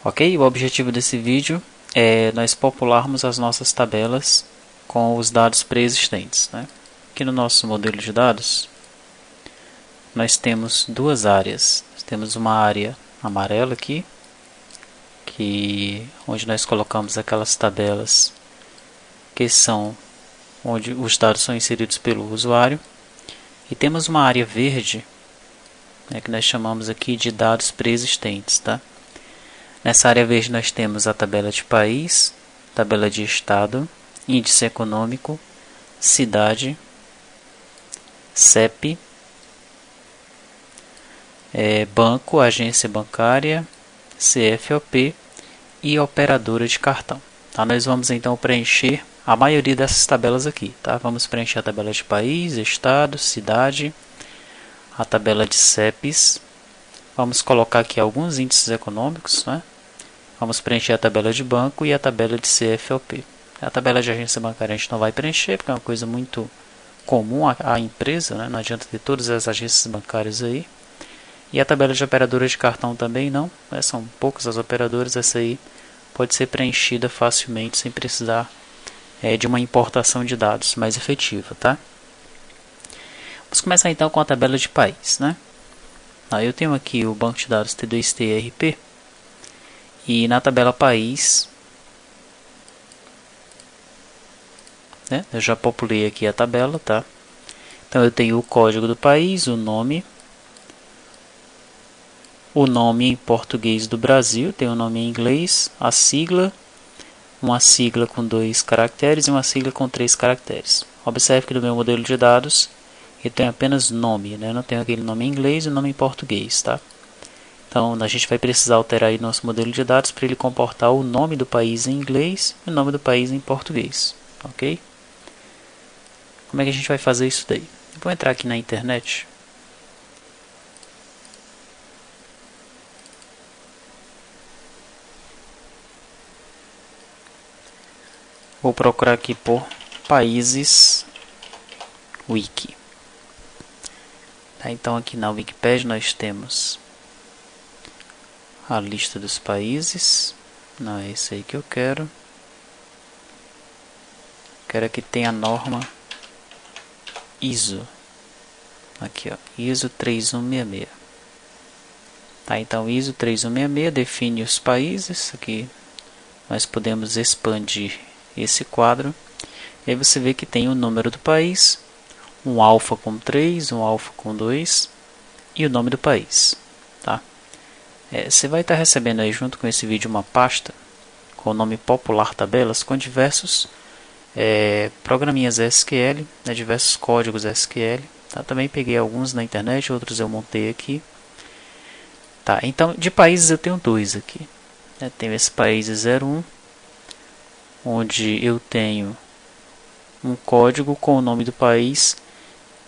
Ok? O objetivo desse vídeo é nós popularmos as nossas tabelas com os dados pré-existentes, né? Aqui no nosso modelo de dados, nós temos duas áreas. Nós temos uma área amarela aqui, onde nós colocamos aquelas tabelas que são onde os dados são inseridos pelo usuário. E temos uma área verde, né, que nós chamamos aqui de dados pré-existentes, tá? Nessa área verde nós temos a tabela de país, tabela de estado, índice econômico, cidade, CEP, banco, agência bancária, CFOP e operadora de cartão. Tá? Nós vamos então preencher a maioria dessas tabelas aqui. Tá? Vamos preencher a tabela de país, estado, cidade, a tabela de CEPs. Vamos colocar aqui alguns índices econômicos, né? Vamos preencher a tabela de banco e a tabela de CFOP. A tabela de agência bancária a gente não vai preencher, porque é uma coisa muito comum à empresa, né? Não adianta ter todas as agências bancárias aí. E a tabela de operadora de cartão também não, né? São poucas as operadoras, essa aí pode ser preenchida facilmente, sem precisar de uma importação de dados mais efetiva, tá? Vamos começar então com a tabela de país, né? Eu tenho aqui o banco de dados T2TRP, e na tabela país, né, eu já populei aqui a tabela, tá? Então eu tenho o código do país, o nome em português do Brasil, tem o nome em inglês, a sigla, uma sigla com 2 caracteres e uma sigla com 3 caracteres. Observe que no meu modelo de dados eu tenho apenas nome, né? Eu não tenho aquele nome em inglês e o nome em português, tá? Então, a gente vai precisar alterar aí nosso modelo de dados para ele comportar o nome do país em inglês e o nome do país em português, ok? Como é que a gente vai fazer isso daí? Vou entrar aqui na internet. Vou procurar aqui por países wiki. Tá, então, aqui na Wikipedia nós temos a lista dos países. Não é esse aí que eu quero. Quero que tenha a norma ISO. Aqui, ó, ISO 3166. Tá, então ISO 3166 define os países. Aqui nós podemos expandir esse quadro. E aí você vê que tem o número do país, um alfa com 3, um alfa com 2 e o nome do país. Tá? Você vai estar recebendo aí junto com esse vídeo uma pasta com o nome Popular Tabelas, com diversos programinhas SQL, né, diversos códigos SQL. Tá? Também peguei alguns na internet, outros eu montei aqui. Tá, então, de países eu tenho dois aqui. Tenho esse país 01, onde eu tenho um código com o nome do país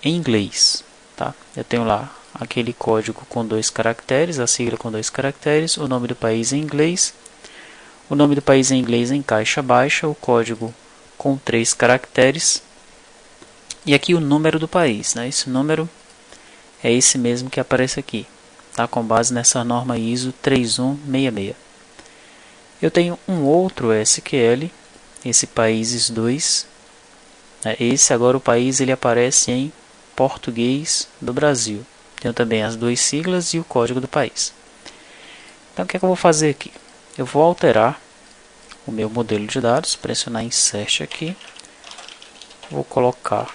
em inglês. Tá? Eu tenho lá aquele código com 2 caracteres, a sigla com 2 caracteres, o nome do país em inglês. O nome do país em inglês em caixa baixa, o código com 3 caracteres. E aqui o número do país, né? Esse número é esse mesmo que aparece aqui, tá? Com base nessa norma ISO 3166. Eu tenho um outro SQL, esse países 2. Esse agora o país ele aparece em português do Brasil. Tenho também as 2 siglas e o código do país. Então o que é que eu vou fazer aqui? Eu vou alterar o meu modelo de dados, pressionar Insert aqui. Vou colocar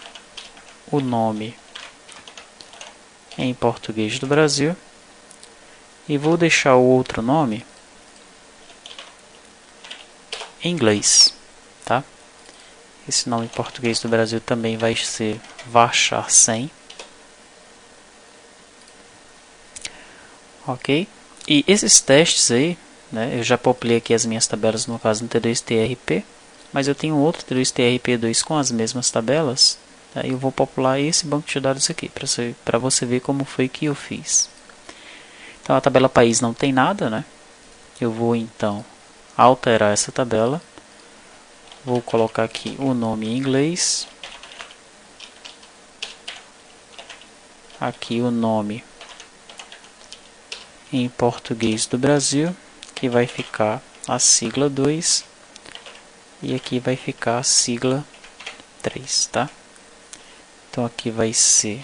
o nome em português do Brasil. E vou deixar o outro nome em inglês. Tá? Esse nome em português do Brasil também vai ser Varchar 100. Ok? E esses testes aí, né, eu já populei aqui as minhas tabelas, no caso no T2TRP, mas eu tenho outro T2TRP2 com as mesmas tabelas. Aí eu vou popular esse banco de dados aqui, para você ver como foi que eu fiz. Então a tabela país não tem nada, né? Eu vou então alterar essa tabela. Vou colocar aqui o nome em inglês. Aqui o nome em português do Brasil, aqui vai ficar a sigla 2 e aqui vai ficar a sigla 3, tá? Então aqui vai ser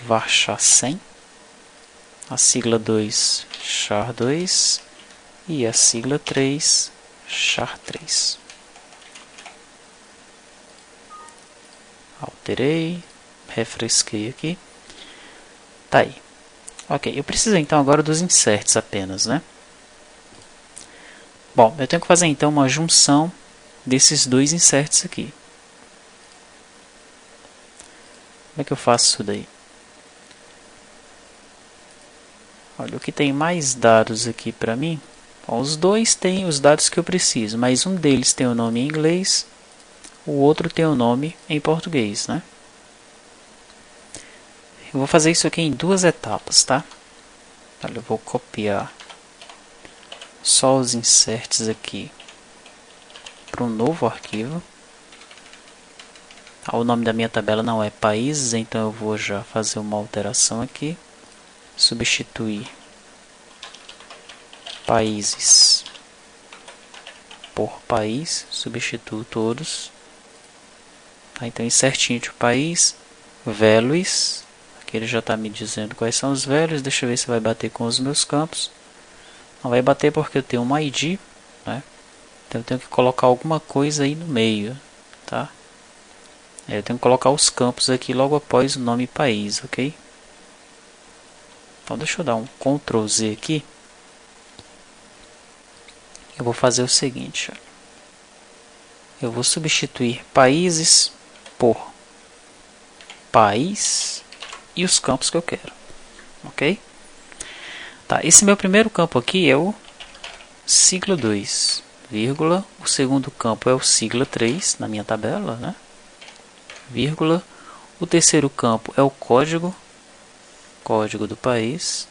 varchar 100, a sigla 2 char 2 e a sigla 3 char 3. Alterei, refresquei aqui. Tá aí. Ok, eu preciso então agora dos inserts apenas, né? Bom, eu tenho que fazer então uma junção desses dois inserts aqui. Como é que eu faço isso daí? Olha, o que tem mais dados aqui para mim? Bom, os dois têm os dados que eu preciso, mas um deles tem o nome em inglês, o outro tem o nome em português, né? Eu vou fazer isso aqui em duas etapas, tá? Olha, eu vou copiar só os inserts aqui para um novo arquivo. O nome da minha tabela não é países, então eu vou já fazer uma alteração aqui. Substituir países por país, substituo todos. Tá, então insertinho de país, values, aqui ele já está me dizendo quais são os values, deixa eu ver se vai bater com os meus campos. Não vai bater porque eu tenho um ID, né? Então eu tenho que colocar alguma coisa aí no meio, tá? Eu tenho que colocar os campos aqui logo após o nome país, ok? Então deixa eu dar um Ctrl Z aqui. Eu vou fazer o seguinte, ó. Eu vou substituir países por país e os campos que eu quero, ok? Tá, esse meu primeiro campo aqui é o sigla 2, vírgula, o segundo campo é o sigla 3 na minha tabela, né? Vírgula, o terceiro campo é o código do país,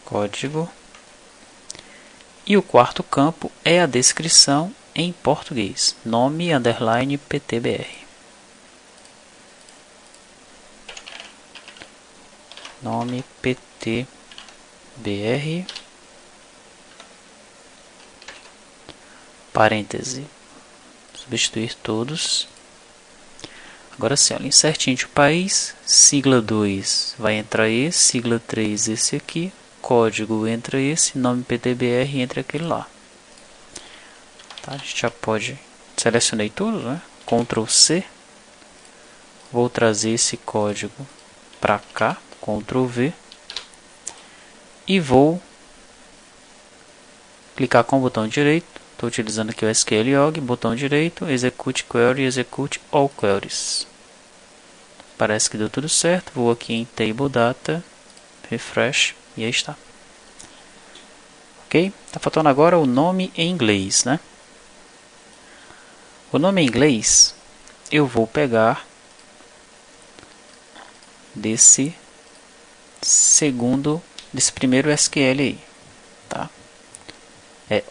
código, e o quarto campo é a descrição em português, nome underline PTBR. Nome PTBR, parêntese, substituir todos. Agora sim, olha, insertinho de país, sigla 2 vai entrar esse, sigla 3 esse aqui, código entra esse, nome PTBR entra aquele lá. Tá, a gente já pode, selecionei tudo, né? Ctrl C, vou trazer esse código para cá, Ctrl V, e vou clicar com o botão direito. Estou utilizando aqui o SQLOG, botão direito, execute query, execute all queries. Parece que deu tudo certo. Vou aqui em Table Data, refresh e aí está. Ok? Está faltando agora o nome em inglês, né? O nome em inglês eu vou pegar desse primeiro SQL aí, tá?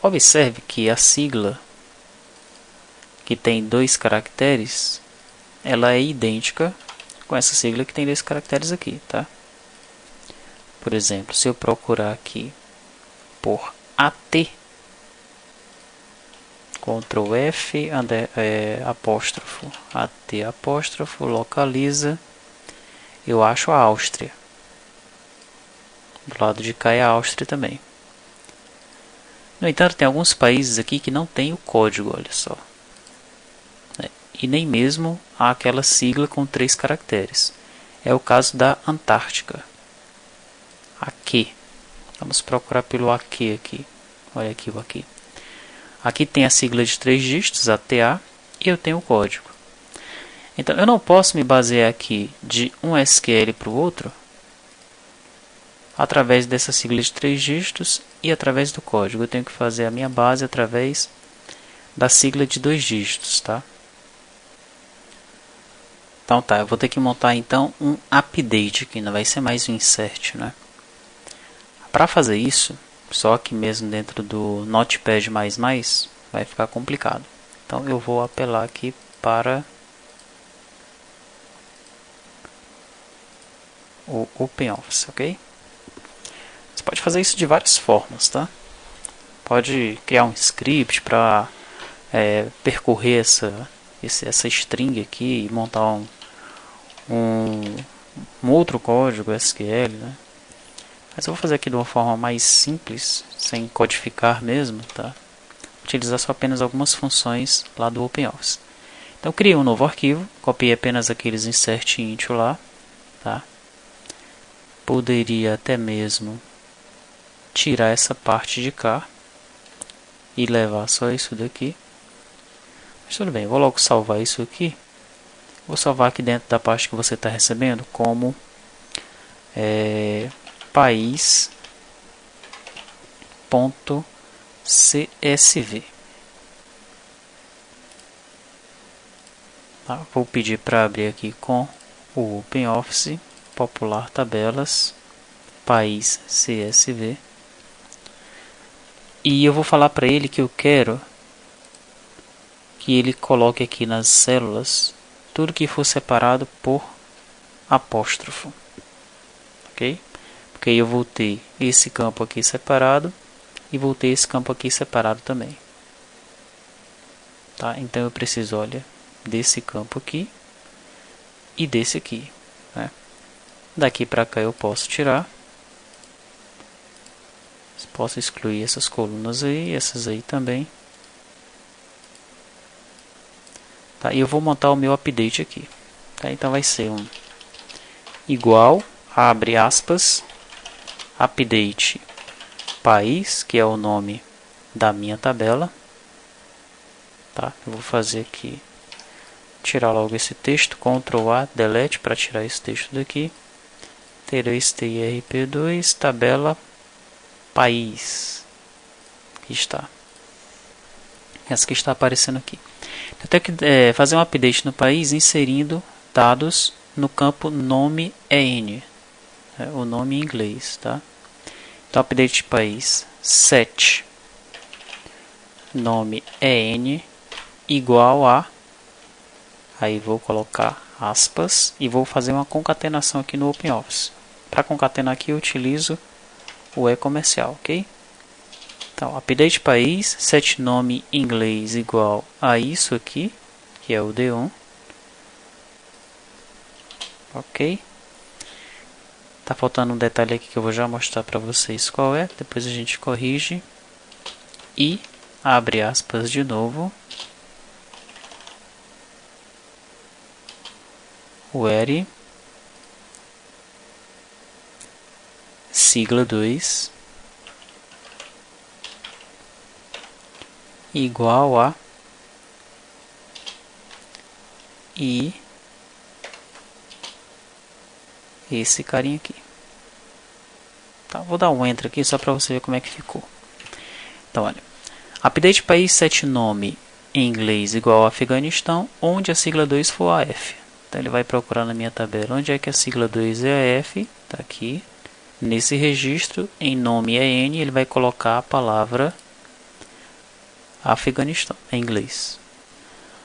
Observe que a sigla que tem 2 caracteres, ela é idêntica com essa sigla que tem 2 caracteres aqui, tá? Por exemplo, se eu procurar aqui por AT, Ctrl F, apóstrofo, AT apóstrofo, localiza, eu acho a Áustria. Do lado de cá é a Áustria também. No entanto, tem alguns países aqui que não tem o código, olha só. E nem mesmo há aquela sigla com 3 caracteres. É o caso da Antártica. Aqui. Vamos procurar pelo aqui aqui. Olha aqui o aqui. Aqui tem a sigla de 3 dígitos, ATA, e eu tenho o código. Então, eu não posso me basear aqui de um SQL para o outro através dessa sigla de 3 dígitos e através do código. Eu tenho que fazer a minha base através da sigla de 2 dígitos, tá? Então tá, eu vou ter que montar então um update aqui, não vai ser mais um insert, né? Para fazer isso, só aqui mesmo dentro do Notepad++, vai ficar complicado. Então eu vou apelar aqui para o OpenOffice, ok? Você pode fazer isso de várias formas, tá? Pode criar um script para percorrer essa string aqui e montar um outro código SQL, né? Mas eu vou fazer aqui de uma forma mais simples, sem codificar mesmo, tá? Utilizar só apenas algumas funções lá do OpenOffice. Então eu criei um novo arquivo, copiei apenas aqueles insert int lá, tá? Poderia até mesmo tirar essa parte de cá e levar só isso daqui. Mas tudo bem, eu vou logo salvar isso aqui. Vou salvar aqui dentro da parte que você está recebendo como país.csv. Tá? Vou pedir para abrir aqui com o OpenOffice, popular tabelas, país CSV. E eu vou falar para ele que eu quero que ele coloque aqui nas células tudo que for separado por apóstrofo. Ok? Porque aí eu vou ter esse campo aqui separado e vou ter esse campo aqui separado também. Tá? Então eu preciso, olha, desse campo aqui e desse aqui, né? Daqui para cá eu posso tirar. Posso excluir essas colunas aí, essas aí também. Tá? E eu vou montar o meu update aqui. Tá? Então vai ser um igual, abre aspas, update país, que é o nome da minha tabela. Tá? Eu vou fazer aqui, tirar logo esse texto, Ctrl A, delete para tirar esse texto daqui. trp2 tabela país. Aqui está. Essa que está aparecendo aqui. Eu tenho que fazer um update no país inserindo dados no campo nome EN. O nome em inglês, tá? Então, update de país set nome EN igual a, aí vou colocar aspas e vou fazer uma concatenação aqui no OpenOffice. Para concatenar aqui eu utilizo o e-comercial, ok? Então, update país, set nome inglês igual a isso aqui, que é o D1. Ok? Tá faltando um detalhe aqui que eu vou já mostrar para vocês qual é. Depois a gente corrige. E abre aspas de novo. Where sigla 2 igual a e esse carinha aqui. Tá, vou dar um enter aqui só para você ver como é que ficou. Então, olha, update país set nome em inglês igual a Afeganistão, onde a sigla 2 for AF. Então ele vai procurar na minha tabela onde é que a sigla 2 é AF, tá aqui. Nesse registro, em nome EN, ele vai colocar a palavra Afeganistão, em inglês.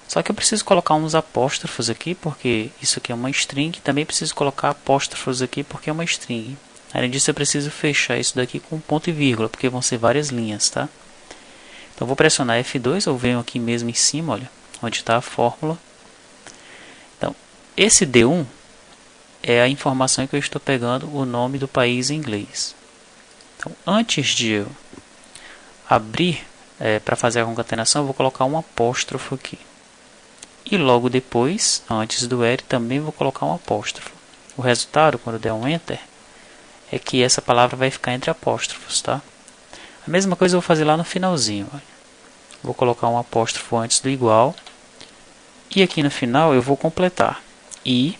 Só que eu preciso colocar uns apóstrofos aqui, porque isso aqui é uma string. Também preciso colocar apóstrofos aqui, porque é uma string. Além disso, eu preciso fechar isso daqui com ponto e vírgula, porque vão ser várias linhas, tá? Então, vou pressionar F2, eu venho aqui mesmo em cima, olha, onde está a fórmula. Então, esse D1 é a informação que eu estou pegando o nome do país em inglês. Então, antes de eu abrir para fazer a concatenação, eu vou colocar um apóstrofo aqui. E logo depois, antes do where, também vou colocar um apóstrofo. O resultado, quando der um enter, é que essa palavra vai ficar entre apóstrofos, tá? A mesma coisa eu vou fazer lá no finalzinho. Olha. Vou colocar um apóstrofo antes do igual. E aqui no final eu vou completar. E,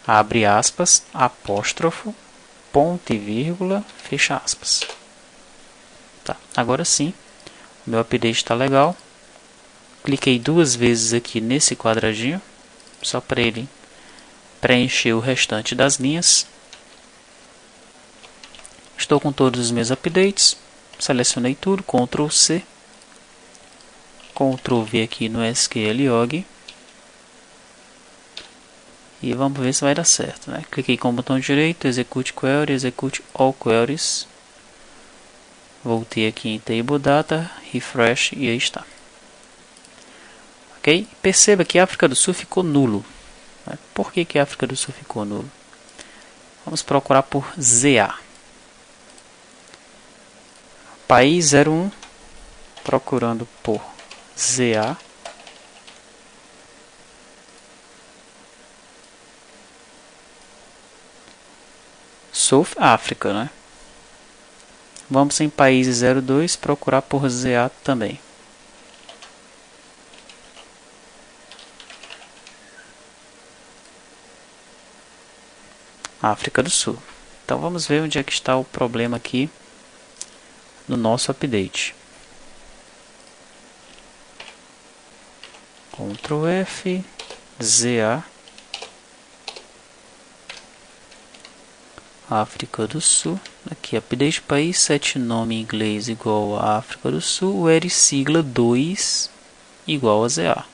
abre aspas, apóstrofo, ponto e vírgula, fecha aspas. Tá, agora sim, o meu update está legal. Cliquei duas vezes aqui nesse quadradinho, só para ele preencher o restante das linhas. Estou com todos os meus updates. Selecionei tudo, Ctrl C. Ctrl V aqui no SQL Log. E vamos ver se vai dar certo, né? Cliquei com o botão direito, execute query, execute all queries. Voltei aqui em Table Data, refresh e aí está. Ok? Perceba que a África do Sul ficou nulo. Por que a África do Sul ficou nulo? Vamos procurar por ZA. País 01, procurando por ZA. South África, né? Vamos em país 02 procurar por ZA também. África do Sul. Então vamos ver onde é que está o problema aqui no nosso update. Ctrl F, ZA, África do Sul. Aqui, update país, set nome em inglês igual a África do Sul, where sigla 2 igual a ZA.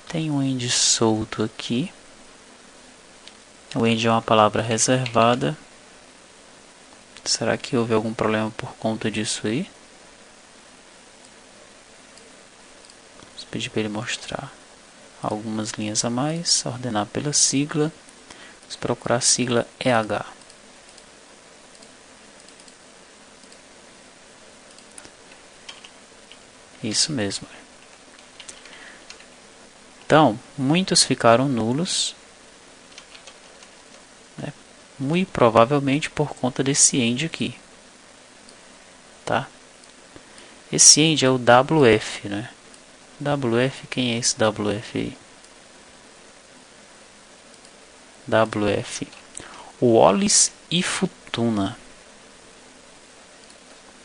Tem um end solto aqui. O end é uma palavra reservada. Será que houve algum problema por conta disso aí? Vamos pedir para ele mostrar algumas linhas a mais. Ordenar pela sigla. Vamos procurar a sigla EH. Isso mesmo. Então, muitos ficaram nulos, né? Muito provavelmente por conta desse end aqui, tá? Esse end é o WF, né? WF, quem é esse WF aí? WF, Wallis e Futuna.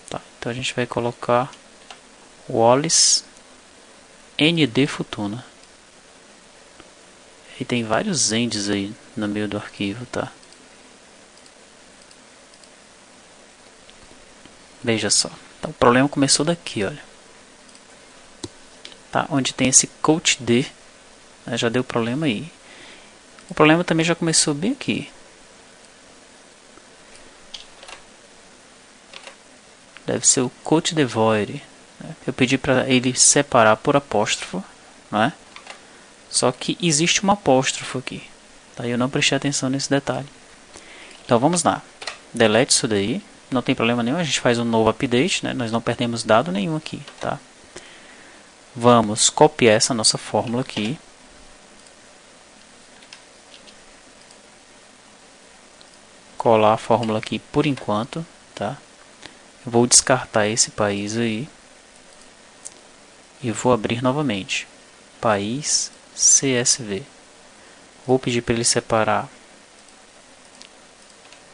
Tá, então a gente vai colocar Wallis ND Futuna. E tem vários ends aí no meio do arquivo, tá? Veja só. Então, o problema começou daqui, olha. Tá? Onde tem esse coach D, né? Já deu problema aí. O problema também já começou bem aqui. Deve ser o coach de void, né? Eu pedi para ele separar por apóstrofo, né? Só que existe um apóstrofo aqui, tá? Eu não prestei atenção nesse detalhe. Então vamos lá. Delete isso daí. Não tem problema nenhum, a gente faz um novo update, né? Nós não perdemos dado nenhum aqui, tá? Vamos copiar essa nossa fórmula aqui. Colar a fórmula aqui por enquanto, tá? Eu vou descartar esse país aí. E vou abrir novamente. País CSV. Vou pedir para ele separar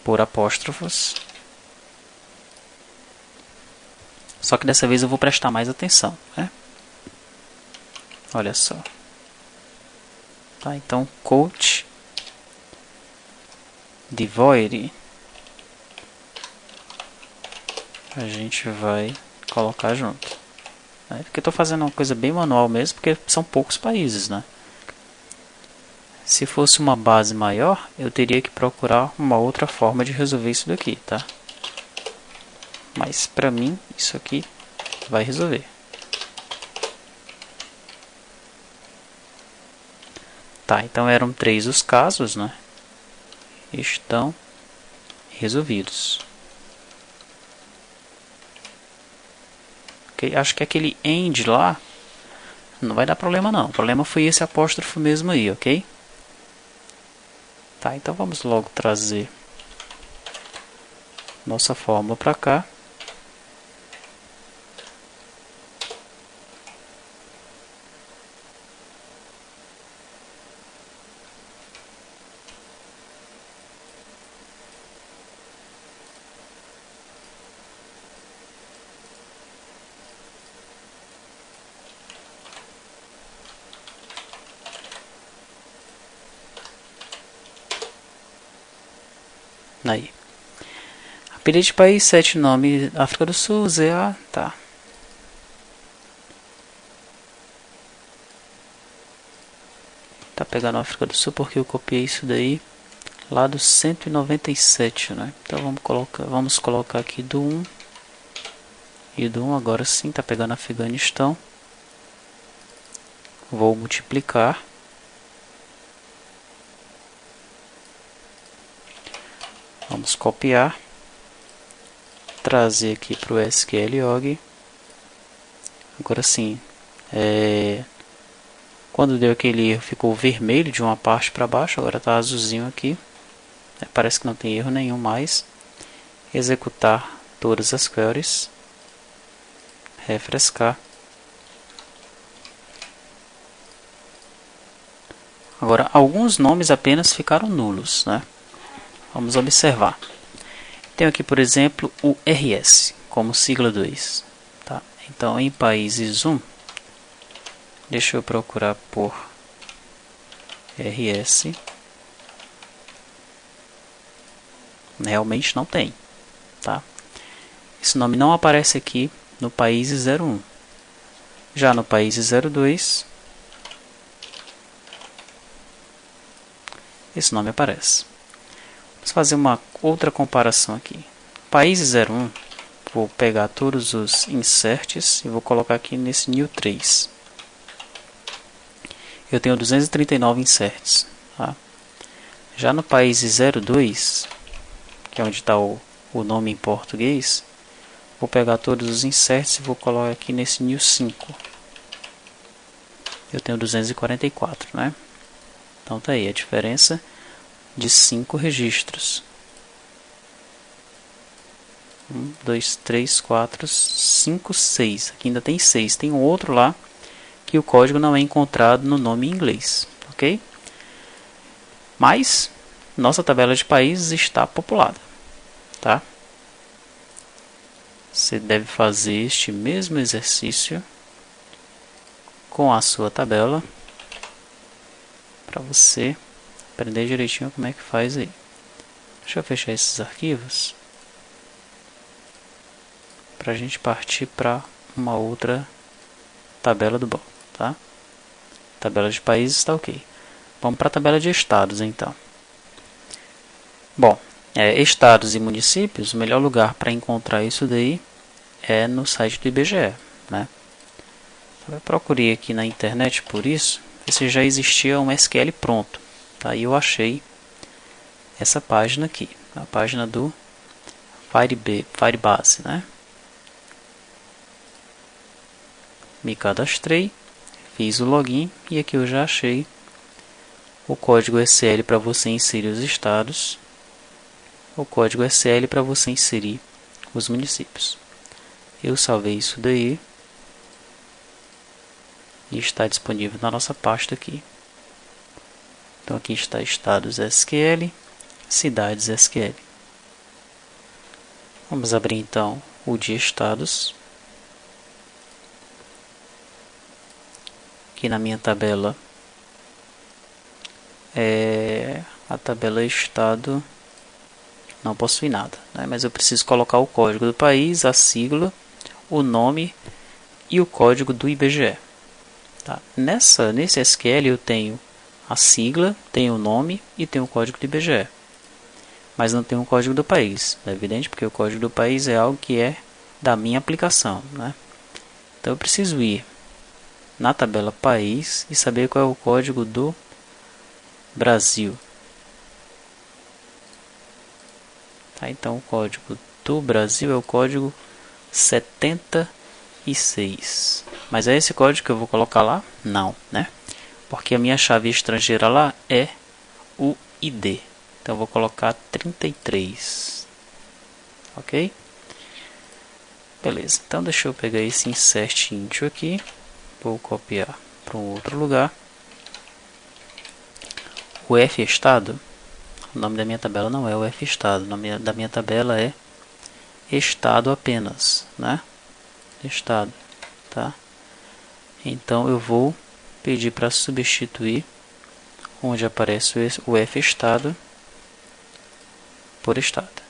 por apóstrofos. Só que dessa vez eu vou prestar mais atenção, né? Olha só. Tá, então, coach de void. A gente vai colocar junto. Porque eu estou fazendo uma coisa bem manual mesmo, porque são poucos países, né? Se fosse uma base maior, eu teria que procurar uma outra forma de resolver isso daqui, tá? Mas para mim, isso aqui vai resolver. Tá, então eram 3 os casos, né? Estão resolvidos. Ok, acho que aquele end lá não vai dar problema não. O problema foi esse apóstrofo mesmo aí, ok? Tá, então vamos logo trazer nossa fórmula para cá. Aí. Apelido de país, 7 nome, África do Sul, ZA, tá. Tá pegando a África do Sul porque eu copiei isso daí lá do 197, né? Então vamos colocar aqui do 1 e do 1 agora sim, tá pegando Afeganistão. Vou multiplicar. Vamos copiar. Trazer aqui para o SQLOG. Agora sim, quando deu aquele erro ficou vermelho de uma parte para baixo, agora está azulzinho aqui. Parece que não tem erro nenhum mais. Executar todas as queries. Refrescar. Agora, alguns nomes apenas ficaram nulos, né? Vamos observar. Tenho aqui, por exemplo, o RS como sigla 2. Tá? Então, em países 1, deixa eu procurar por RS. Realmente não tem. Tá? Esse nome não aparece aqui no país 01. Já no país 02, esse nome aparece. Vamos fazer uma outra comparação aqui. País 01, vou pegar todos os inserts e vou colocar aqui nesse new 3. Eu tenho 239 inserts. Tá? Já no país 02, que é onde está o nome em português, vou pegar todos os inserts e vou colocar aqui nesse new 5. Eu tenho 244, né? Então tá aí a diferença de 5 registros. 1, 2, 3, 4, 5, 6. Aqui ainda tem 6. Tem um outro lá que o código não é encontrado no nome em inglês. Ok? Mas nossa tabela de países está populada. Tá? Você deve fazer este mesmo exercício com a sua tabela para você aprender direitinho como é que faz aí. Deixa eu fechar esses arquivos para a gente partir para uma outra tabela do banco, tá? Tabela de países está ok. Vamos para a tabela de estados então. Bom, estados e municípios, o melhor lugar para encontrar isso daí é no site do IBGE, né? Eu procurei aqui na internet por isso, se já existia um SQL pronto. Aí eu achei essa página aqui, a página do Firebase, né? Me cadastrei, fiz o login e aqui eu já achei o código SL para você inserir os estados, o código SL para você inserir os municípios. Eu salvei isso daí e está disponível na nossa pasta aqui. Então aqui está estados SQL, cidades SQL. Vamos abrir então o de estados. Aqui na minha tabela a tabela estado não possui nada, né? Mas eu preciso colocar o código do país, a sigla, o nome e o código do IBGE. Tá? Nesse SQL eu tenho a sigla, tenho o nome e tenho o código do IBGE. Mas não tenho o código do país. É evidente porque o código do país é algo que é da minha aplicação, né? Então eu preciso ir na tabela país e saber qual é o código do Brasil. Tá? Então o código do Brasil é o código 76. Mas é esse código que eu vou colocar lá? Não, né? Porque a minha chave estrangeira lá é o ID. Então eu vou colocar 33. Ok? Beleza. Então deixa eu pegar esse insert into aqui. Vou copiar para um outro lugar. O F estado. O nome da minha tabela não é o F estado. O nome da minha tabela é estado apenas, né? Estado, tá? Então eu vou pedir para substituir onde aparece o F estado por estado.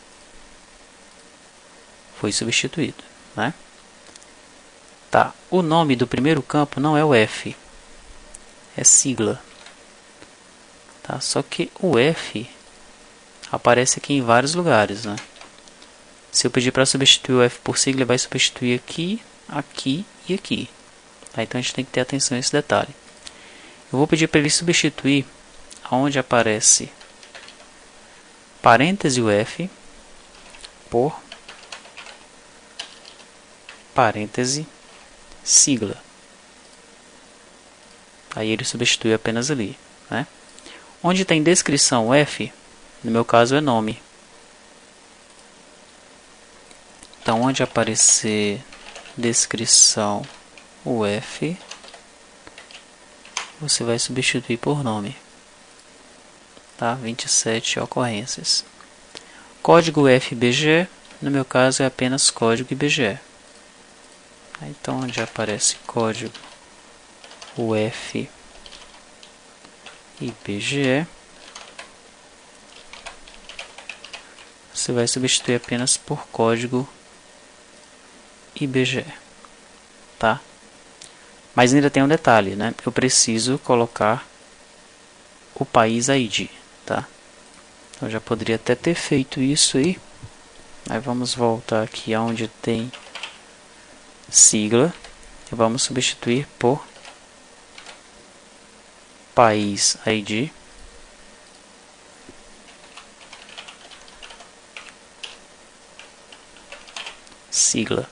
Foi substituído, né? Tá, o nome do primeiro campo não é o F, é sigla. Tá? Só que o F aparece aqui em vários lugares, né? Se eu pedir para substituir o F por sigla, ele vai substituir aqui, aqui e aqui. Tá? Então a gente tem que ter atenção a esse detalhe. Eu vou pedir para ele substituir onde aparece parêntese o F por parêntese sigla. Aí ele substitui apenas ali, né? Onde tem descrição F, no meu caso é nome. Então onde aparecer descrição UF, você vai substituir por nome. Tá? 27 ocorrências. Código FBGE, no meu caso é apenas código IBGE. Então onde aparece código UF IBGE, você vai substituir apenas por código IBGE, tá? Mas ainda tem um detalhe, né? Eu preciso colocar o país ID, tá? Eu já poderia até ter feito isso aí. Aí vamos voltar aqui aonde tem sigla e vamos substituir por país ID. Sigla.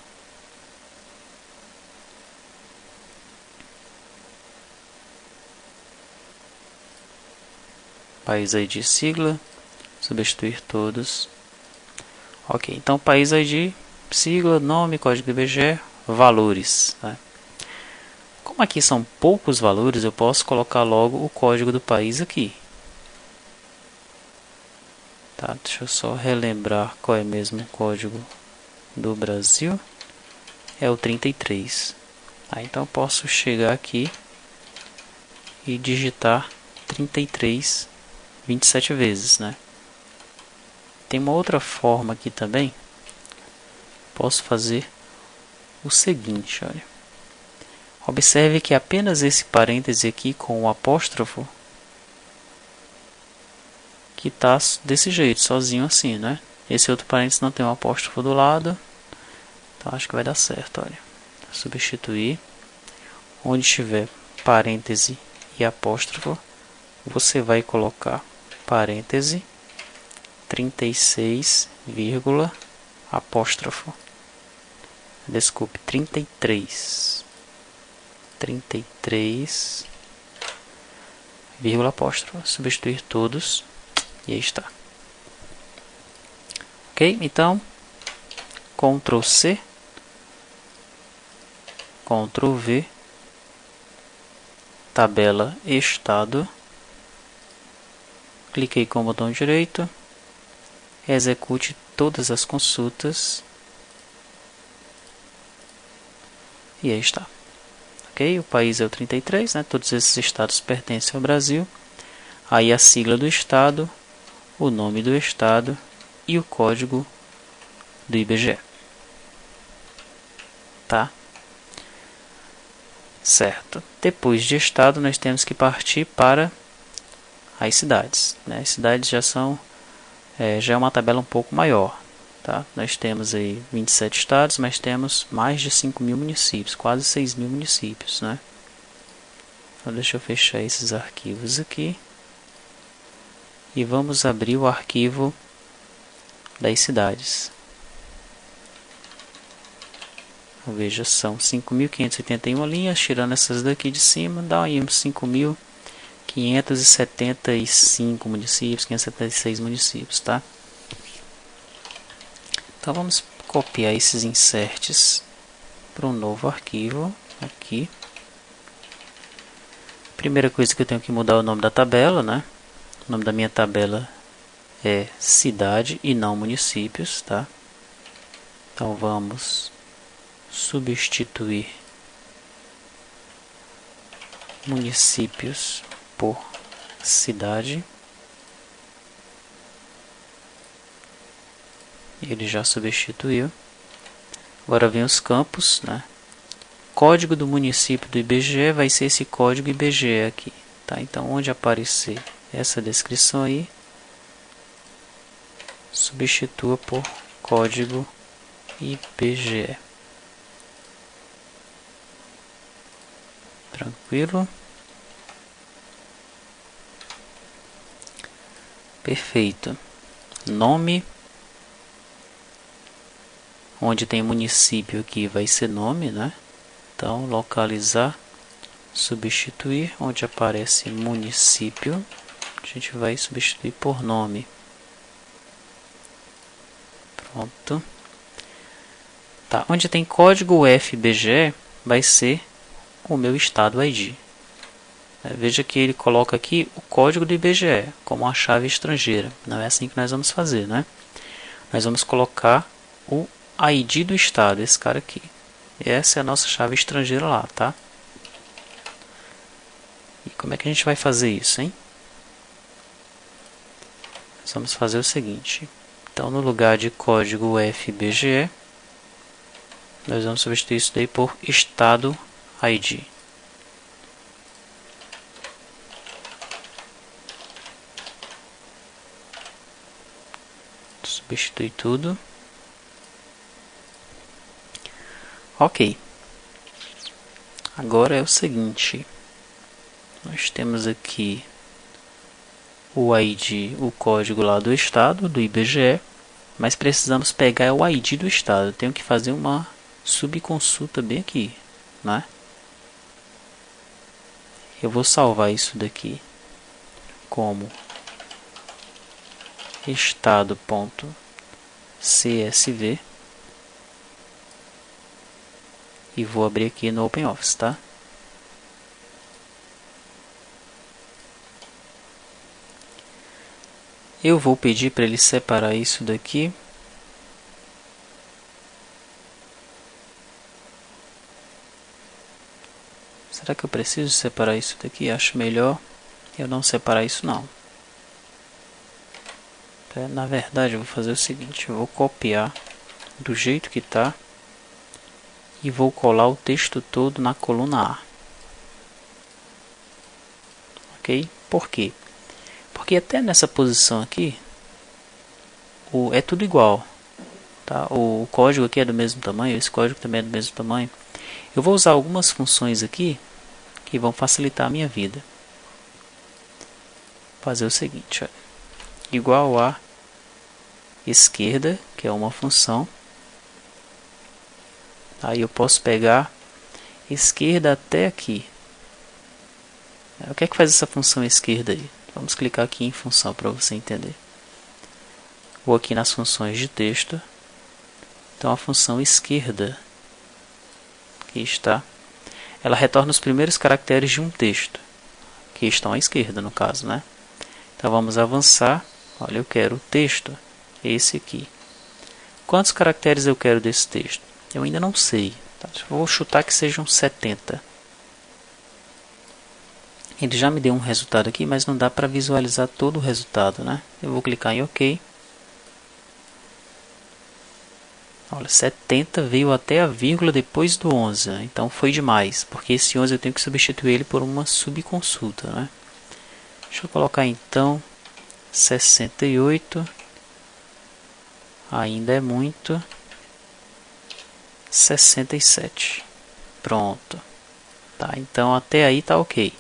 País ID sigla. Substituir todos. Ok, então país ID, sigla, nome, código IBGE, valores. Tá? Como aqui são poucos valores, eu posso colocar logo o código do país aqui. Tá, deixa eu só relembrar qual é mesmo o código do Brasil. É o 33. Tá, então eu posso chegar aqui e digitar 33 27 vezes, né? Tem uma outra forma aqui também. Posso fazer o seguinte, olha. Observe que apenas esse parêntese aqui com o apóstrofo que está desse jeito, sozinho assim, né? Esse outro parêntese não tem um apóstrofo do lado. Então acho que vai dar certo, olha. Substituir. Onde tiver parêntese e apóstrofo, você vai colocar parêntese 36, apóstrofo. Desculpe, 33, apóstrofo. Substituir todos. E aí está. Ok? Então, Ctrl C, Ctrl V, tabela estado. Cliquei com o botão direito. Execute todas as consultas. E aí está. Ok? O país é o 33, né? Todos esses estados pertencem ao Brasil. Aí a sigla do estado, o nome do estado e o código do IBGE. Tá? Certo. Depois de estado, nós temos que partir para as cidades, né? As cidades já é uma tabela um pouco maior. Tá? Nós temos aí 27 estados, mas temos mais de 5.000 municípios, quase 6.000 municípios, né? Então deixa eu fechar esses arquivos aqui. E vamos abrir o arquivo das cidades. Veja, são 5.581 linhas, tirando essas daqui de cima, dá aí uns 5.575 municípios, 576 municípios, tá? Então vamos copiar esses inserts para um novo arquivo aqui. Primeira coisa que eu tenho que mudar é o nome da tabela, né? O nome da minha tabela é cidade e não municípios, tá? Então vamos substituir municípios por cidade. Ele já substituiu. Agora vem os campos, né? Código do município do IBGE vai ser esse código IBGE aqui, tá? Então, onde aparecer essa descrição aí, substitua por código IBGE. Tranquilo? Perfeito. Nome. Onde tem município aqui vai ser nome, né? Então, localizar, substituir. Onde aparece município, a gente vai substituir por nome. Pronto. Tá. Onde tem código UFBGE vai ser o meu estado ID. Veja que ele coloca aqui o código do IBGE como uma chave estrangeira. Não é assim que nós vamos fazer, né? Nós vamos colocar o ID do estado, esse cara aqui. E essa é a nossa chave estrangeira lá, tá? E como é que a gente vai fazer isso, hein? Nós vamos fazer o seguinte. Então, no lugar de código UFBGE, nós vamos substituir isso daí por estado ID. Substitui tudo. Ok. Agora é o seguinte. Nós temos aqui o ID, o código lá do estado, do IBGE. Mas precisamos pegar o ID do estado. Eu tenho que fazer uma subconsulta bem aqui, né? Eu vou salvar isso daqui como estado.csv e vou abrir aqui no OpenOffice, tá? Eu vou pedir para ele separar isso daqui. Será que eu preciso separar isso daqui? Acho melhor eu não separar isso não. Na verdade, eu vou fazer o seguinte. Eu vou copiar do jeito que está e vou colar o texto todo na coluna A. Ok? Por quê? Porque até nessa posição aqui é tudo igual. Tá? O código aqui é do mesmo tamanho, esse código também é do mesmo tamanho. Eu vou usar algumas funções aqui que vão facilitar a minha vida. Vou fazer o seguinte, olha. Igual a esquerda, que é uma função. Aí eu posso pegar esquerda até aqui. O que é que faz essa função esquerda aí? Vamos clicar aqui em função para você entender. Vou aqui nas funções de texto. Então a função esquerda, aqui está, ela retorna os primeiros caracteres de um texto, que estão à esquerda no caso, né? Então vamos avançar. Olha, eu quero o texto, esse aqui. Quantos caracteres eu quero desse texto? Eu ainda não sei. Tá? Vou chutar que sejam 70. Ele já me deu um resultado aqui, mas não dá para visualizar todo o resultado, né? Eu vou clicar em OK. Olha, 70 veio até a vírgula depois do 11, né? Então foi demais, porque esse 11 eu tenho que substituir ele por uma subconsulta, né? Deixa eu colocar então 68, ainda é muito, 67, pronto. Tá, então até aí tá ok.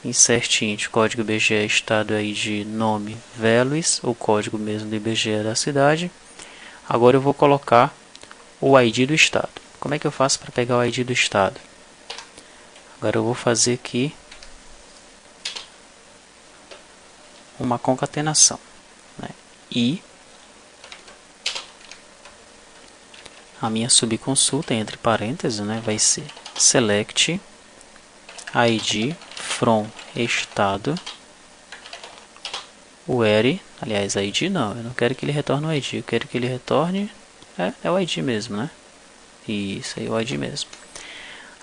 Insert int código IBGE estado aí de nome Veles, o código mesmo do IBGE da cidade. Agora eu vou colocar o ID do estado. Como é que eu faço para pegar o ID do estado? Agora eu vou fazer aqui uma concatenação, né? E a minha subconsulta entre parênteses, né, vai ser select ID from estado where, aliás, ID não, eu não quero que ele retorne o ID, eu quero que ele retorne, é o ID mesmo, né? Isso aí, o ID mesmo.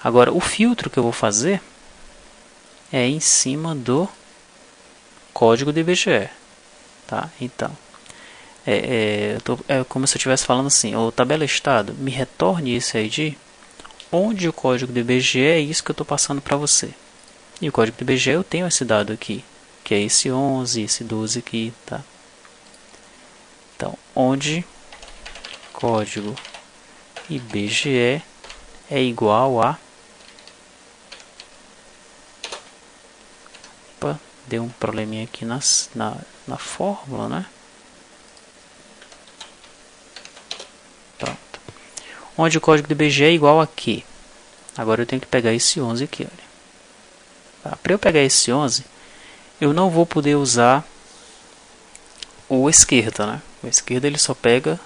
Agora, o filtro que eu vou fazer é em cima do código do IBGE, tá? Então, É como se eu estivesse falando assim, o tabela estado, me retorne esse ID, onde o código do IBGE é isso que eu estou passando para você. E o código do IBGE eu tenho esse dado aqui, que é esse 11, esse 12 aqui, tá? Então, onde código IBGE é igual a... Opa, deu um probleminha aqui na fórmula, né? Pronto. Onde o código do IBGE é igual a quê? Agora eu tenho que pegar esse 11 aqui, olha. Para eu pegar esse 11, eu não vou poder usar o esquerda, né? O esquerda ele só pega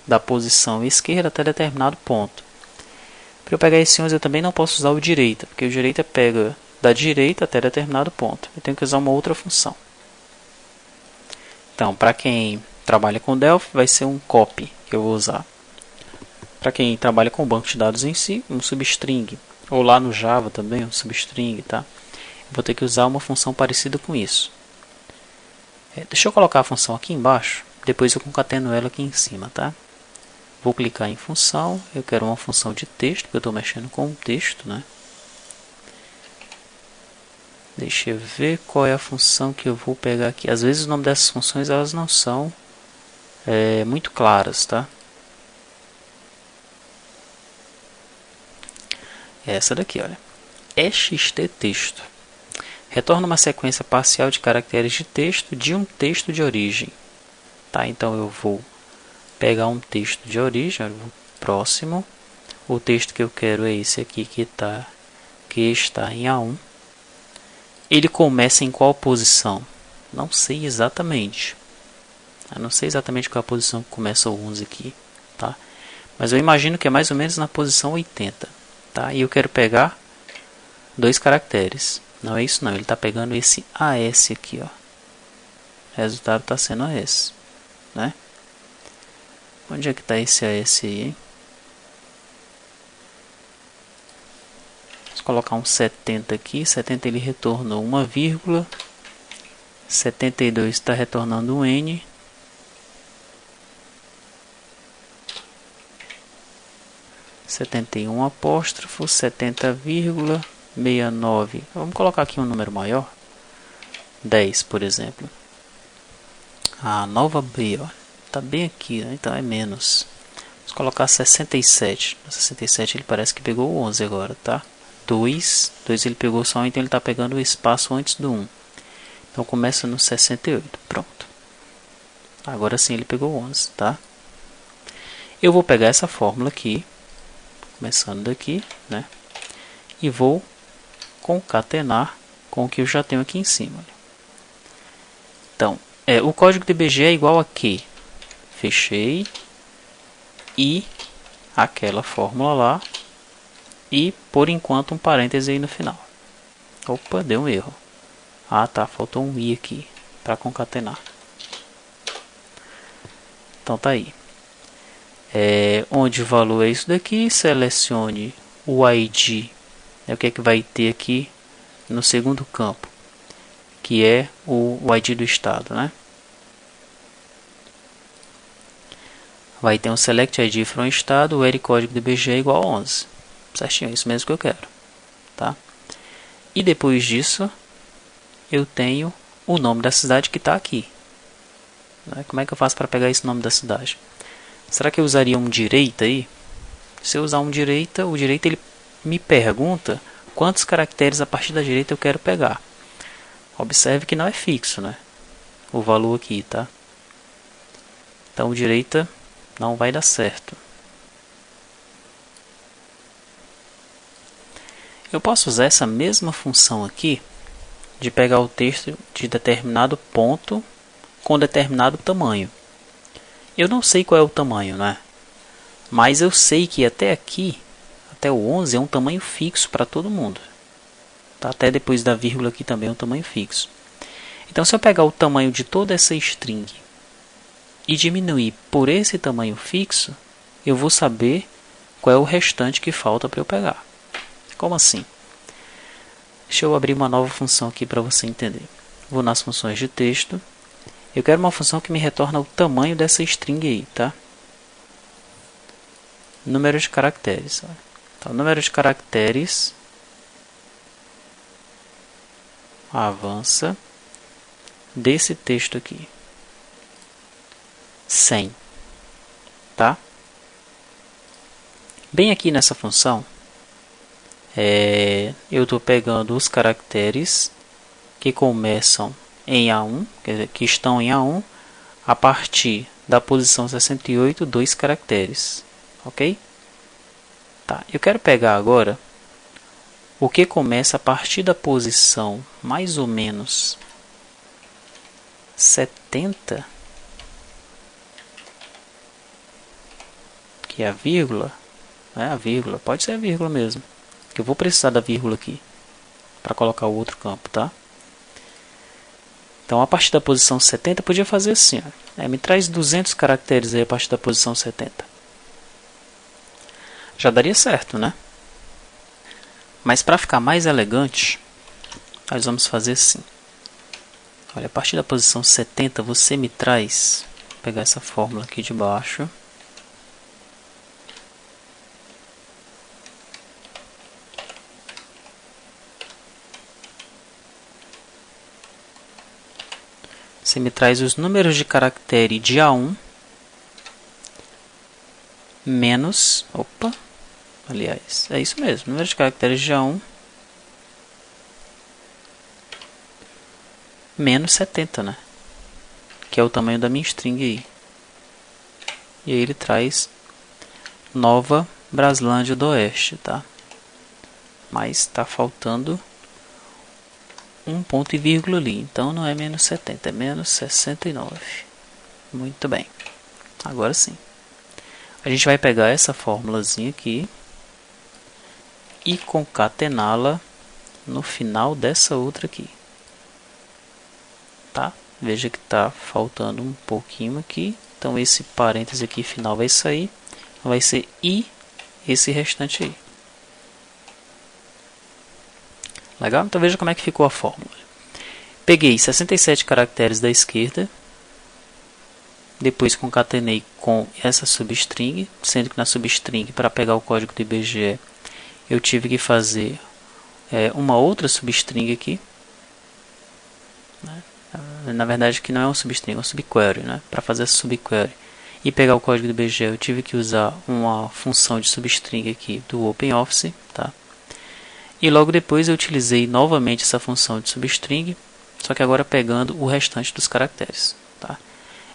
da posição esquerda até determinado ponto. Para eu pegar esse 11 eu também não posso usar o direita, porque o direita pega da direita até determinado ponto. Eu tenho que usar uma outra função. Então, para quem trabalha com Delphi, vai ser um copy que eu vou usar. Para quem trabalha com banco de dados em si, um substring. Ou lá no Java também, um substring, tá? Eu vou ter que usar uma função parecida com isso. Deixa eu colocar a função aqui embaixo, depois eu concateno ela aqui em cima, tá? Vou clicar em função, eu quero uma função de texto, porque eu estou mexendo com um texto, né? Deixa eu ver qual é a função que eu vou pegar aqui. Às vezes o nome dessas funções elas não são muito claras, tá? É essa daqui, olha. EXTTexto. Retorna uma sequência parcial de caracteres de texto de um texto de origem. Tá? Então eu vou pegar um texto de origem, olha, próximo. O texto que eu quero é esse aqui que está em A1. Ele começa em qual posição? Não sei exatamente. Eu não sei exatamente qual é a posição que começa o 11 aqui, tá? Mas eu imagino que é mais ou menos na posição 80, tá? E eu quero pegar 2 caracteres. Não é isso não, ele está pegando esse AS aqui, ó. O resultado está sendo AS, né? Onde é que está esse AS aí, hein? Vamos colocar um 70 aqui. 70 ele retornou uma vírgula. 72 está retornando um N. apóstrofo 70,69. Vamos colocar aqui um número maior. 10, por exemplo. A nova B, ó, tá bem aqui, né? Então é menos. Vamos colocar 67. No 67 ele parece que pegou o 11 agora, tá? 2 ele pegou só, então ele está pegando o espaço antes do 1. Então começa no 68. Pronto. Agora sim ele pegou o 11, tá? Eu vou pegar essa fórmula aqui, começando daqui, né? E vou concatenar com o que eu já tenho aqui em cima. Então, o código do IBGE é igual a quê? Fechei. E aquela fórmula lá. E, por enquanto, um parêntese aí no final. Opa, deu um erro. Ah, tá, faltou um i aqui para concatenar. Então tá aí. Onde o valor é isso daqui, selecione o ID. O que é que vai ter aqui no segundo campo, que é o ID do estado, né? Vai ter um select ID from estado, o código do IBGE é igual a 11. Certinho, é isso mesmo que eu quero, tá? E depois disso, eu tenho o nome da cidade que está aqui. Como é que eu faço para pegar esse nome da cidade? Será que eu usaria um direita aí? Se eu usar um direita, o direita ele me pergunta quantos caracteres a partir da direita eu quero pegar. Observe que não é fixo, né? O valor aqui, tá? Então o direita não vai dar certo. Eu posso usar essa mesma função aqui de pegar o texto de determinado ponto com determinado tamanho. Eu não sei qual é o tamanho, né? Mas eu sei que até aqui, até o 11 é um tamanho fixo para todo mundo. Tá? Até depois da vírgula aqui também é um tamanho fixo. Então se eu pegar o tamanho de toda essa string e diminuir por esse tamanho fixo, eu vou saber qual é o restante que falta para eu pegar. Como assim? Deixa eu abrir uma nova função aqui para você entender. Vou nas funções de texto Eu quero uma função que me retorna o tamanho dessa string aí, tá? Número de caracteres. Então, número de caracteres avança desse texto aqui. 100. Tá? Bem aqui nessa função, eu estou pegando os caracteres que começam em A1, quer dizer, que estão em A1, a partir da posição 68, 2 caracteres. Ok? Tá, eu quero pegar agora o que começa a partir da posição mais ou menos 70, que é a vírgula, né? A vírgula, pode ser a vírgula mesmo, que eu vou precisar da vírgula aqui para colocar o outro campo, tá? Então, a partir da posição 70, podia fazer assim, ó. Me traz 200 caracteres aí a partir da posição 70. Já daria certo, né? Mas para ficar mais elegante, nós vamos fazer assim. Olha, a partir da posição 70, você me traz, vou pegar essa fórmula aqui de baixo. Você me traz os números de caractere de A1 menos, aliás, é isso mesmo, número de caracteres de A1 menos 70, né? Que é o tamanho da minha string aí. E aí ele traz Nova Braslândia do Oeste, tá? Mas está faltando um ponto e vírgula ali, então não é menos 70, é menos 69. Muito bem, agora sim. A gente vai pegar essa formulazinha aqui e concatená-la no final dessa outra aqui. Tá? Veja que está faltando um pouquinho aqui, então esse parêntese aqui final vai sair, vai ser I esse restante aí. Legal? Então veja como é que ficou a fórmula. Peguei 67 caracteres da esquerda, depois concatenei com essa substring, sendo que na substring, para pegar o código do IBGE, eu tive que fazer uma outra substring aqui. Na verdade, que não é um substring, é um subquery, né? Para fazer essa subquery e pegar o código do IBGE, eu tive que usar uma função de substring aqui do OpenOffice, tá? E logo depois eu utilizei novamente essa função de substring, só que agora pegando o restante dos caracteres, tá?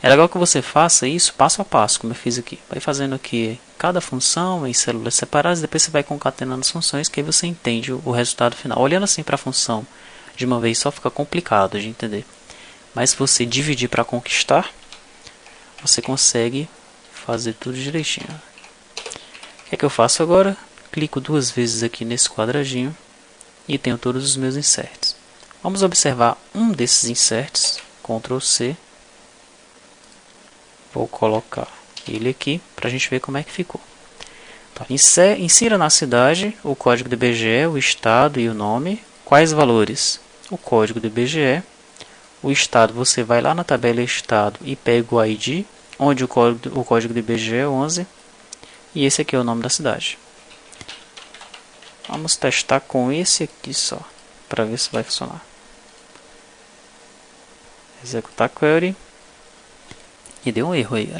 É legal que você faça isso passo a passo, como eu fiz aqui. Vai fazendo aqui cada função em células separadas, depois você vai concatenando as funções, que aí você entende o resultado final. Olhando assim para a função de uma vez só fica complicado de entender. Mas se você dividir para conquistar, você consegue fazer tudo direitinho. O que é que eu faço agora? Clico duas vezes aqui nesse quadradinho e tenho todos os meus inserts. Vamos observar um desses inserts, Ctrl C. Vou colocar ele aqui para a gente ver como é que ficou. Tá. Insira na cidade o código do IBGE, o estado e o nome. Quais valores? O código do IBGE. O estado, você vai lá na tabela estado e pega o ID, onde o código do IBGE é 11. E esse aqui é o nome da cidade. Vamos testar com esse aqui só, para ver se vai funcionar. Executar query. E deu um erro aí,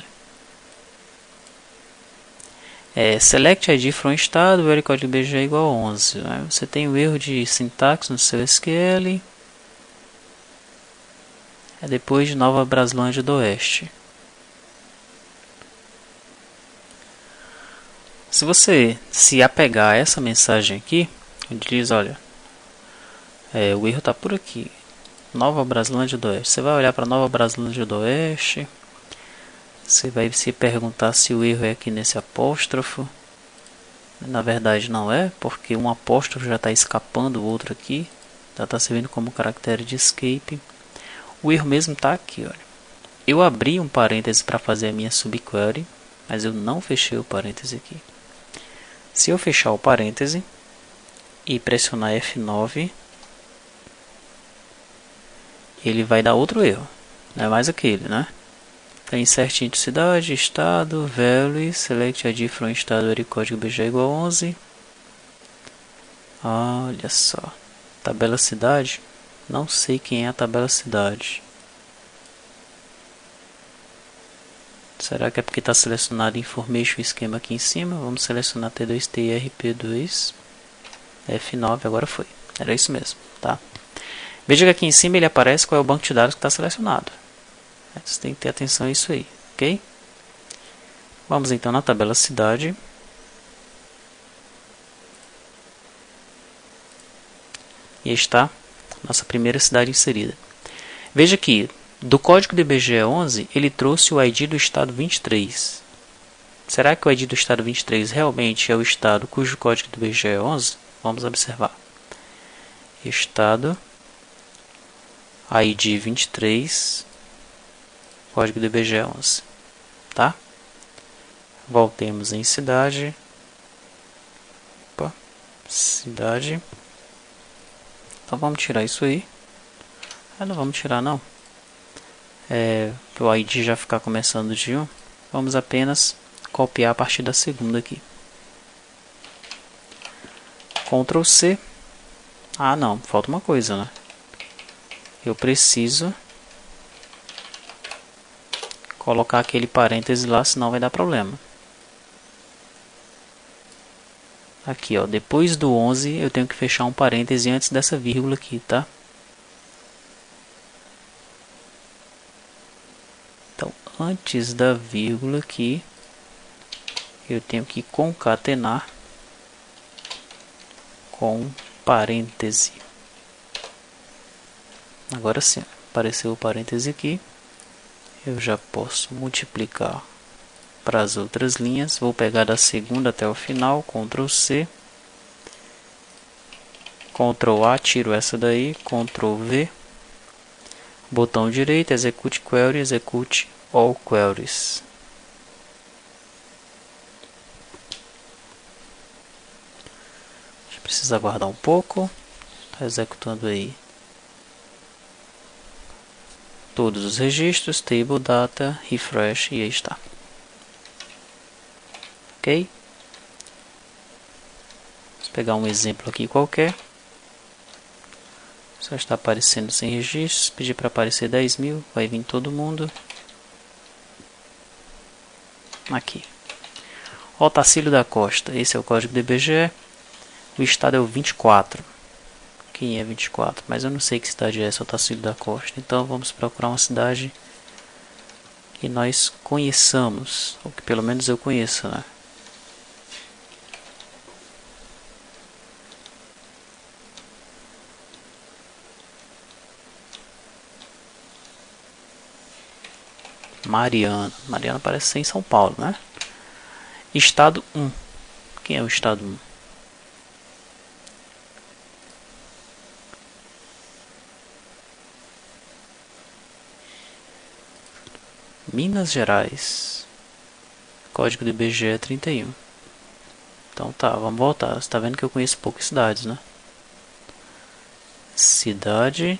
olha. Select ID from estado, where código IBGE é igual a 11. Né? Você tem o erro de sintaxe no seu SQL. Depois de Nova Braslândia do Oeste. Se você se apegar a essa mensagem aqui, onde diz, olha, o erro está por aqui, Nova Braslândia do Oeste. Você vai olhar para Nova Braslândia do Oeste, você vai se perguntar se o erro é aqui nesse apóstrofo. Na verdade não é, porque um apóstrofo já está escapando o outro aqui, já está servindo como caractere de escape. O erro mesmo está aqui, olha. Eu abri um parêntese para fazer a minha subquery, mas eu não fechei o parêntese aqui. Se eu fechar o parêntese e pressionar F9, ele vai dar outro erro. Não é mais aquele, né? Tem insert into cidade, estado, value, select ID from estado, e código BGE igual 11. Olha só. Tabela cidade. Não sei quem é a tabela cidade. Será que é porque está selecionado Information Schema aqui em cima? Vamos selecionar T2T RP2 F9, agora foi. Era isso mesmo, tá? Veja que aqui em cima ele aparece qual é o banco de dados que está selecionado. Você tem que ter atenção a isso aí, ok? Vamos então na tabela cidade. E está nossa primeira cidade inserida. Veja que do código de BGE 11, ele trouxe o ID do estado 23. Será que o ID do estado 23 realmente é o estado cujo código do BGE é 11? Vamos observar. Estado, ID 23, código do BGE 11. Tá? Voltemos em cidade. Opa, cidade. Então vamos tirar isso aí. Não vamos tirar não. Para o ID já ficar começando de 1. Vamos apenas copiar a partir da segunda aqui. Ctrl C. Ah não, falta uma coisa, né? Eu preciso colocar aquele parêntese lá, senão vai dar problema. Aqui, ó, depois do 11 eu tenho que fechar um parêntese antes dessa vírgula aqui, tá? Então, antes da vírgula aqui, eu tenho que concatenar com parêntese. Agora sim, apareceu o parêntese aqui. Eu já posso multiplicar para as outras linhas. Vou pegar da segunda até o final, Ctrl C. Ctrl A, tiro essa daí, Ctrl V. Botão direito, execute query, execute all queries. A gente precisa aguardar um pouco. Está executando aí todos os registros, table data, refresh e aí está. Ok? Vamos pegar um exemplo aqui qualquer. Só está aparecendo sem registros. Pedir para aparecer 10.000. Vai vir todo mundo. Aqui. Otacílio da Costa. Esse é o código do BGE. O estado é o 24. Quem é 24? Mas eu não sei que cidade é essa, Otacílio da Costa. Então vamos procurar uma cidade que nós conheçamos. Ou que pelo menos eu conheça, né? Mariana. Mariana parece ser em São Paulo, né? Estado 1. Quem é o estado 1? Minas Gerais. Código do IBGE é 31. Então tá, vamos voltar. Você está vendo que eu conheço poucas cidades, né? Cidade.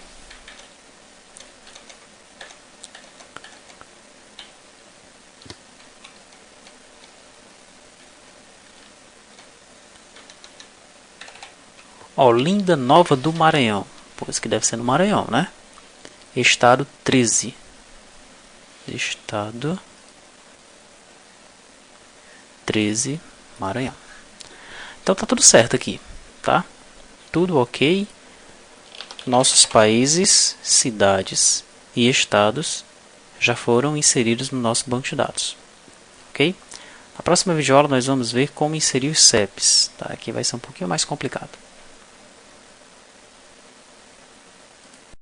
Olinda Nova do Maranhão. Pois que deve ser no Maranhão, né? Estado 13. Estado 13, Maranhão. Então tá tudo certo aqui, tá? Tudo ok. Nossos países, cidades e estados já foram inseridos no nosso banco de dados, ok? Na próxima videoaula nós vamos ver como inserir os CEPs, tá? Aqui vai ser um pouquinho mais complicado.